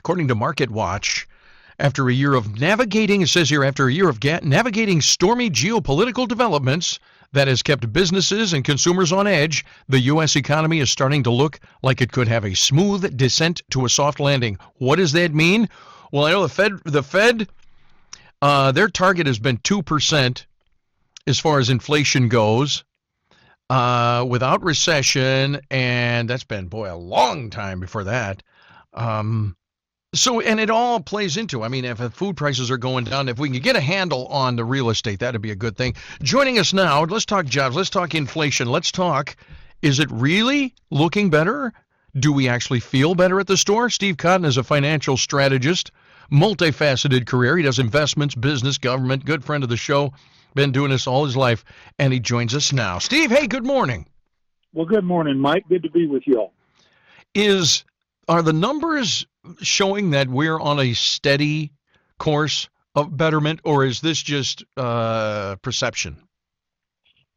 according to Market Watch. After a year of navigating, it says here, after a year of navigating stormy geopolitical developments that has kept businesses and consumers on edge, the U.S. economy is starting to look like it could have a smooth descent to a soft landing. What does that mean? Well, I know the Fed, their target has been 2% as far as inflation goes, without recession, and that's been, boy, a long time before that. And it all plays into, I mean, if food prices are going down, if we can get a handle on the real estate, that'd be a good thing. Joining us now, let's talk jobs, let's talk inflation, let's talk, is it really looking better? Do we actually feel better at the store? Steve Cotton is a financial strategist, multifaceted career. He does investments, business, government, good friend of the show, been doing this all his life, and he joins us now. Steve, hey, good morning. Well, good morning, Mike. Good to be with you all. Are the numbers showing that we're on a steady course of betterment, or is this just perception?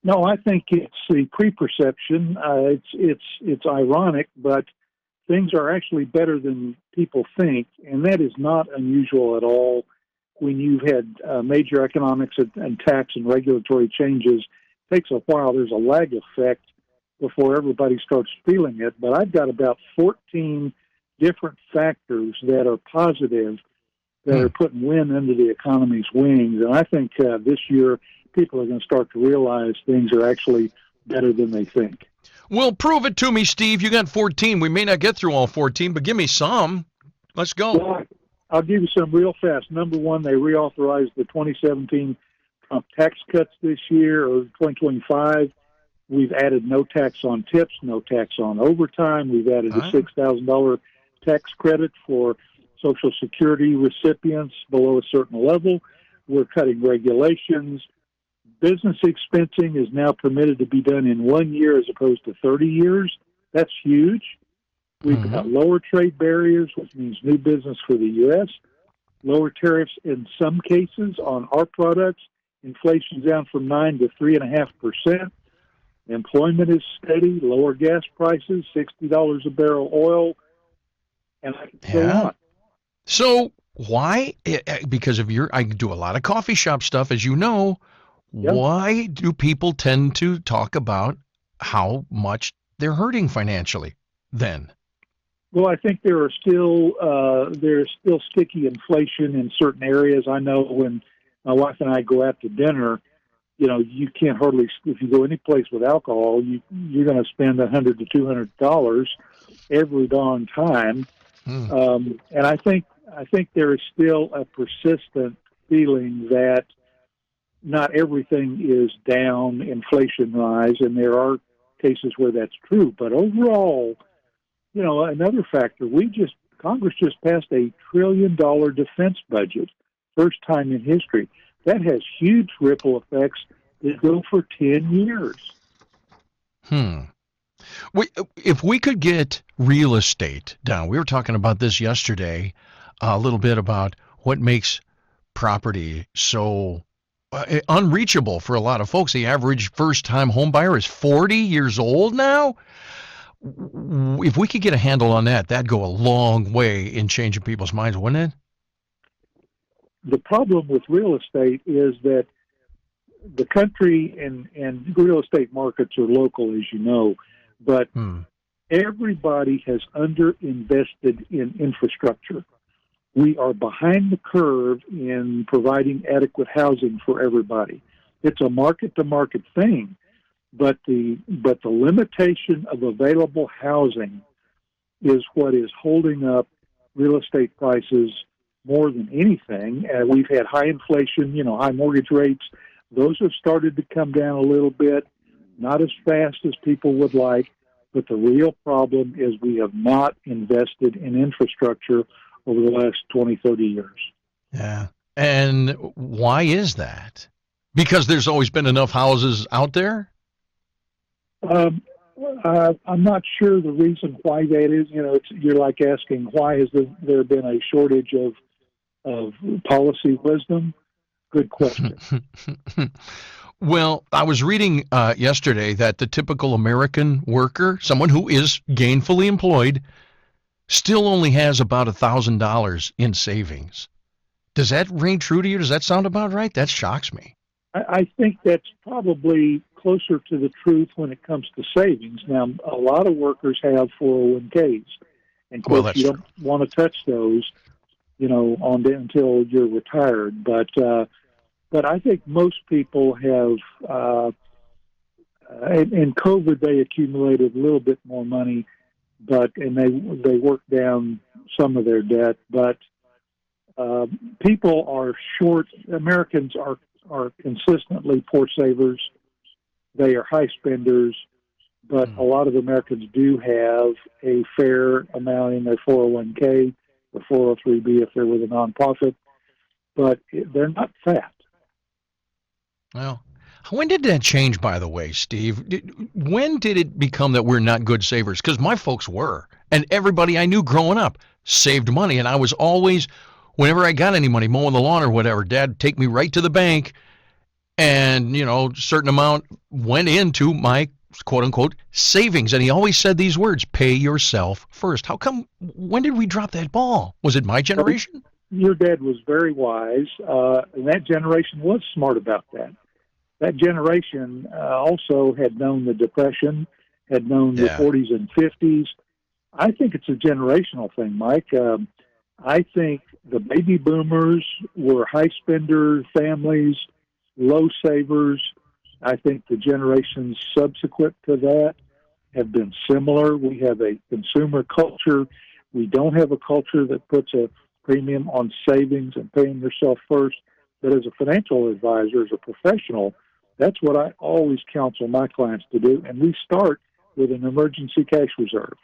No, I think it's the pre-perception. It's ironic, but things are actually better than people think, and that is not unusual at all. When you've had major economics and tax and regulatory changes, it takes a while. There's a lag effect before everybody starts feeling it. But I've got about 14 different factors that are positive that are putting wind under the economy's wings. And I think this year people are going to start to realize things are actually better than they think. Well, prove it to me, Steve. You got 14. We may not get through all 14, but give me some. Let's go. Well, I'll give you some real fast. Number one, they reauthorized the 2017 Trump tax cuts this year, or 2025. We've added no tax on tips, no tax on overtime. We've added a $6,000 tax credit for Social Security recipients below a certain level. We're cutting regulations. Business expensing is now permitted to be done in 1 year as opposed to 30 years. That's huge. We've got lower trade barriers, which means new business for the U.S., lower tariffs in some cases on our products. Inflation's down from 9 to 3.5%. Employment is steady, lower gas prices, $60 a barrel oil, and I can go on. So why? Because of I do a lot of coffee shop stuff, as you know. Yep. Why do people tend to talk about how much they're hurting financially then? Well, I think there's still sticky inflation in certain areas. I know when my wife and I go out to dinner, you can't hardly, if you go any place with alcohol, you're going to spend $100 to $200 every darn time. And I think there is still a persistent feeling that not everything is down inflation-wise, and there are cases where that's true. But overall, another factor, Congress just passed a $1 trillion defense budget, first time in history. That has huge ripple effects that go for 10 years. If we could get real estate down, we were talking about this yesterday, a little bit about what makes property so unreachable for a lot of folks. The average first-time home buyer is 40 years old now. If we could get a handle on that, that'd go a long way in changing people's minds, wouldn't it? The problem with real estate is that the country and real estate markets are local, as you know, but everybody has underinvested in infrastructure. We are behind the curve in providing adequate housing for everybody. It's a market-to-market thing, but the limitation of available housing is what is holding up real estate prices more than anything. We've had high inflation, high mortgage rates. Those have started to come down a little bit, not as fast as people would like, but the real problem is we have not invested in infrastructure over the last 20, 30 years. Yeah. And why is that? Because there's always been enough houses out there? I'm not sure the reason why that is. You're like asking, why has there been a shortage of policy wisdom? Good question. Well, I was reading yesterday that the typical American worker, someone who is gainfully employed, still only has about $1,000 in savings. Does that ring true to you? Does that sound about right? That shocks me. I think that's probably closer to the truth when it comes to savings. Now, a lot of workers have 401ks, and of course, you don't want to touch those, until you're retired. But I think most people have. In COVID, they accumulated a little bit more money, and they worked down some of their debt. But people are short. Americans are consistently poor savers. They are high spenders, but a lot of Americans do have a fair amount in their 401k or 403b if they're with a nonprofit, but they're not fat. Well, when did that change, by the way, Steve? When did it become that we're not good savers? Because my folks were, and everybody I knew growing up saved money, and I was always, whenever I got any money, mowing the lawn or whatever, Dad would take me right to the bank, and, certain amount went into my quote-unquote savings, and he always said these words, pay yourself first. How come, when did we drop that ball? Was it my generation? Your dad was very wise, and that generation was smart about that. That generation also had known the Depression, had known the 40s and 50s. I think it's a generational thing, Mike. I think the baby boomers were high spender families, low savers. I think the generations subsequent to that have been similar. We have a consumer culture. We don't have a culture that puts a premium on savings and paying yourself first. But as a financial advisor, as a professional, that's what I always counsel my clients to do. And we start with an emergency cash reserve.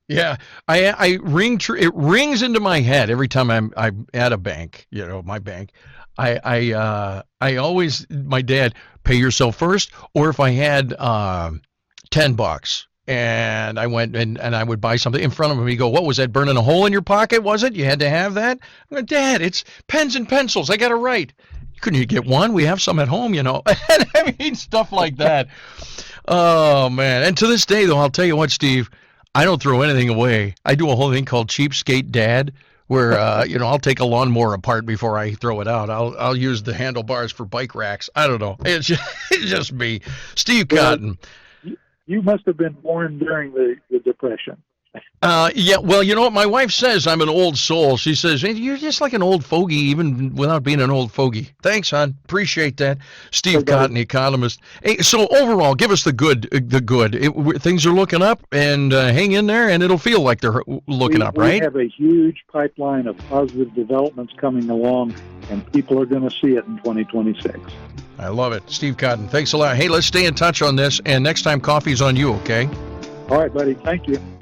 Yeah, it rings into my head every time I'm at a bank, my bank. I always, my dad, pay yourself first, or if I had $10 and I went and I would buy something in front of him, he'd go, what was that, burning a hole in your pocket, was it? You had to have that? I'm like, Dad, it's pens and pencils, I got to write. Couldn't you get one? We have some at home, I mean, stuff like that. Oh, man. And to this day, though, I'll tell you what, Steve, I don't throw anything away. I do a whole thing called Cheapskate Dad, where, I'll take a lawnmower apart before I throw it out. I'll use the handlebars for bike racks. I don't know. It's just me. Steve Cotton. You must have been born during the Depression. Yeah, well, you know what? My wife says I'm an old soul. She says, hey, you're just like an old fogey, even without being an old fogey. Thanks, hon. Appreciate that. Steve Cotton, economist. Hey, so overall, give us the good. Things are looking up, and hang in there, and it'll feel like they're looking up, right? We have a huge pipeline of positive developments coming along, and people are going to see it in 2026. I love it. Steve Cotton, thanks a lot. Hey, let's stay in touch on this, and next time, coffee's on you, okay? All right, buddy. Thank you.